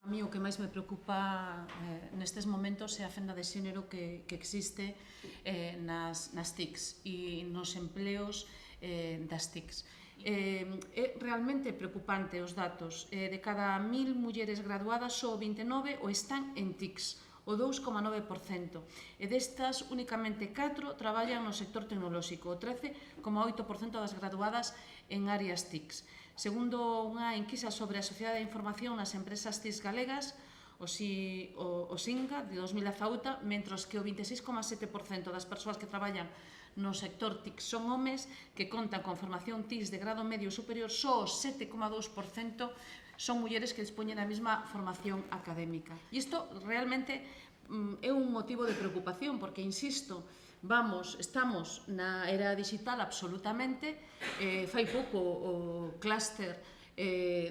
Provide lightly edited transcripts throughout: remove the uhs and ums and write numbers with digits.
A mí o que máis me preocupa nestes momentos é a fenda de xénero que existe nas TICs e nos empleos das TICs. É realmente preocupante os datos. De cada 1000 mulleres graduadas, só 29 o están en TICs, o 2,9%. E destas, únicamente 4 traballan no sector tecnolóxico, o 13,8% das graduadas en áreas TICs. Segundo unha enquisa sobre a sociedade da información nas empresas TICs galegas, o SINGA, de 2018, mentros que o 26,7% das persoas que traballan no sector TIC son homes que contan con formación TICs de grado medio superior, só o 7,2% son mulleres que dispoñen da mesma formación académica. E isto realmente é un motivo de preocupación, porque, insisto, estamos na era digital absolutamente. Fai pouco o clúster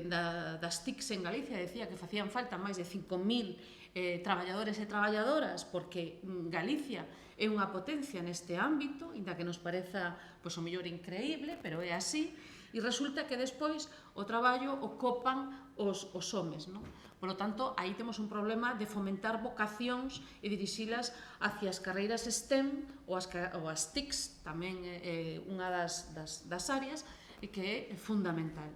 das TICs en Galicia decía que facían falta máis de 5.000 traballadores e traballadoras, porque Galicia é unha potencia neste ámbito, inda que nos pareza o mellor increíble, pero é así, e resulta que despois o traballo o copan os homes. Por lo tanto, aí temos un problema de fomentar vocacións e dirixilas hacia as carreiras STEM ou as TICs, tamén unha das áreas, que é fundamental.